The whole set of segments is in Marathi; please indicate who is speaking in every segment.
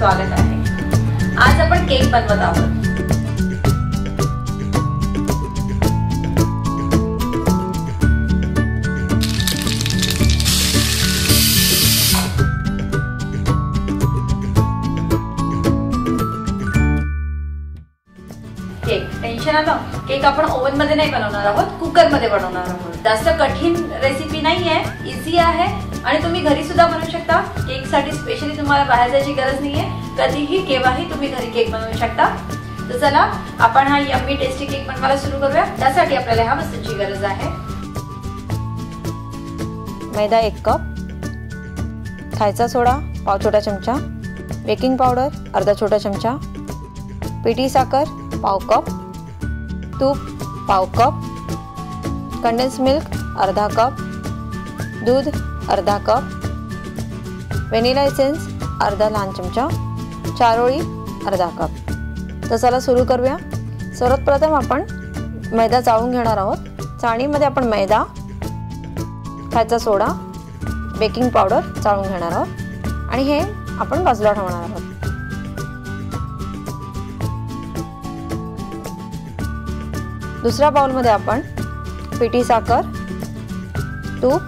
Speaker 1: स्वागत आहे। आज आपण केक बनवत आहोत। केक टेन्शन आलं, केक आपण ओव्हन मध्ये नाही बनवणार आहोत, कुकर मध्ये बनवणार आहोत। जास्त कठीण रेसिपी नाहीये, इझी आहे आणि तुम्ही घरी सुद्धा बनवू शकता। केक साठी स्पेशली तुम्हाला बाहेर जायची गरज नाहीये, कधीही केव्हाही तुम्ही घरी केक बनवू शकता। तर चला आपण हा यम्मी टेस्टी केक बनवायला सुरू करूया। त्यासाठी आपल्याला ह्या वस्तूंची गरज आहे।
Speaker 2: मैदा 1 कप, खायचा सोडा पाव छोटा चमचा, बेकिंग पावडर अर्धा छोटा चमचा, पिठी साखर पाव कप, तूप पाव कप, कंडेन्स मिल्क अर्धा कप, दूध अर्धा कप, व्हॅनिला एसेन्स अर्धा लहान चमचा, चारोळी अर्धा कप। तर चला सुरू करूया। सर्वात प्रथम आपण मैदा चाळून घेणार आहोत। चाळणीमध्ये आपण मैदा, खायचा सोडा, बेकिंग पावडर चाळून घेणार आहोत आणि हे आपण बाजूला ठेवणार आहोत। दुसऱ्या बाउल मध्ये आपण पिठी साखर, तूप,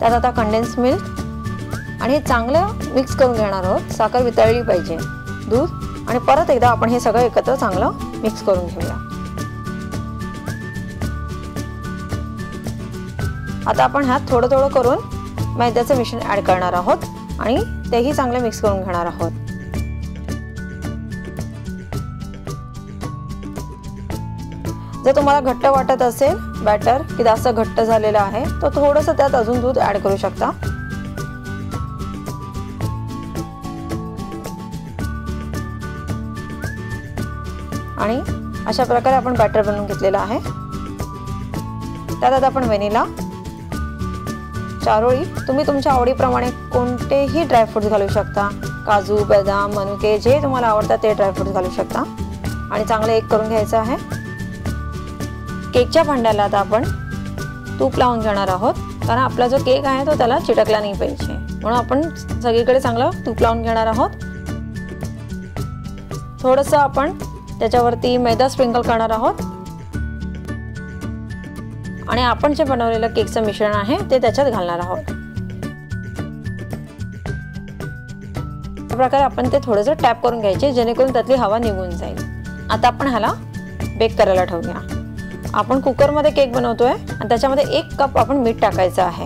Speaker 2: त्यात आता कंडेन्स मिल्क आणि हे चांगलं मिक्स करून घेणार आहोत। साखर वितळली पाहिजे, दूध आणि परत एकदा आपण हे सगळं एकत्र चांगलं मिक्स करून घेऊया। आता आपण ह्यात थोडं थोडं करून मैद्याचं मिश्रण ऍड करणार आहोत आणि तेही चांगलं मिक्स करून घेणार आहोत। जर तुम्हाला घट्ट वाटत असेल बॅटर की जास्त घट्ट झालेलं आहे तर थोडंसं त्यात अजून दूध ऍड करू शकता। आणि अशा प्रकारे आपण बॅटर बनवून घेतलेलं आहे। त्यात आपण व्हॅनिला, चारोळी, तुम्ही तुमच्या आवडीप्रमाणे कोणतेही ड्रायफ्रुट्स घालू शकता। काजू, बदाम, मनुके जे तुम्हाला आवडतात ते ड्रायफ्रुट्स घालू शकता आणि चांगलं एक करून घ्यायचं आहे। केकच्या भांड्याला आता आपण तूप लावून घेणार आहोत, कारण आपला जो केक आहे तो त्याला चिटकला नाही पाहिजे, म्हणून आपण सगळीकडे चांगलं तूप लावून घेणार आहोत। थोडंसं आपण त्याच्यावरती मैदा स्प्रिंकल करणार आहोत आणि आपण जे बनवलेलं केकचं मिश्रण आहे ते त्याच्यात घालणार आहोत। अशा प्रकारे आपण ते थोडंसं टॅप करून घ्यायचे जेणेकरून त्यातली हवा निघून जाईल। आता आपण ह्याला बेक करायला ठेवूया। आपण कुकर मध्ये केक बनवतोय आणि त्याच्यामध्ये 1 कप आपण मीठ टाकायचं आहे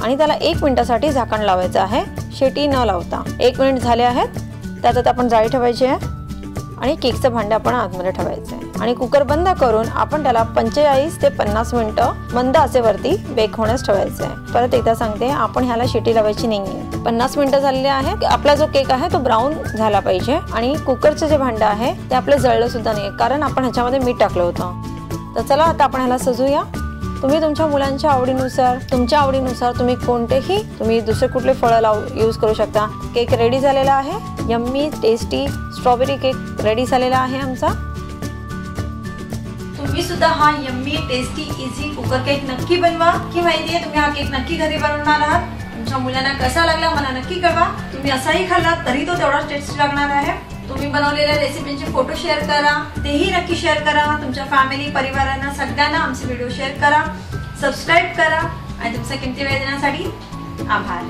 Speaker 2: आणि त्याला 1 मिनिटासाठी झाकण लावायचं आहे, शेटी न लावता। 1 मिनिट झाले आहेत, त्यात आपण जाळी ठेवायची आहे आणि केकचं भांडं आपण आतमध्ये ठेवायचं आहे आणि कुकर बंद करून आपण त्याला 45 ते 50 मिनिटं मंद आचेवरती बेक होण्यास ठेवायचं आहे। परत एकदा सांगते, आपण ह्याला शेटी लावायची नाहीये। 50 मिनिटं झालेली आहे। आपला जो केक आहे तो ब्राऊन झाला पाहिजे आणि कुकरचं जे भांडं आहे ते आपलं जळलं सुद्धा नाही, कारण आपण ह्याच्यामध्ये मीठ टाकलं होतं। तर चला आता आपण ह्याला सजूया। तुम्ही तुमच्या मुलांच्या आवडीनुसार, तुमच्या आवडीनुसार तुम्ही कोणतेही दुसरे कुठले फळं यूज करू शकता। केक रेडी झालेला आहे। Yummy tasty strawberry cake ready झालेला आहे आमचा।
Speaker 1: तुम्ही सुद्धा हा yummy tasty easy cooker cake नक्की बनवा। की माहितीये, तुम्ही हा केक नक्की घरी बनवणार आहात। तुमच्या मुलांना कसा लागला मला नक्की कळवा। तुम्ही असाही खाल्ला तरी तो तेवढाच टेस्टी लागणार आहे। तुम्ही बनवलेल्या रेसिपीचे फोटो शेअर करा, तेही नक्की शेअर करा। तुमच्या फॅमिली, परिवारांना सगळ्यांना आमचे व्हिडिओ शेअर करा, सबस्क्राइब करा आणि तुमचा किमती वेळ देण्यासाठी आभार।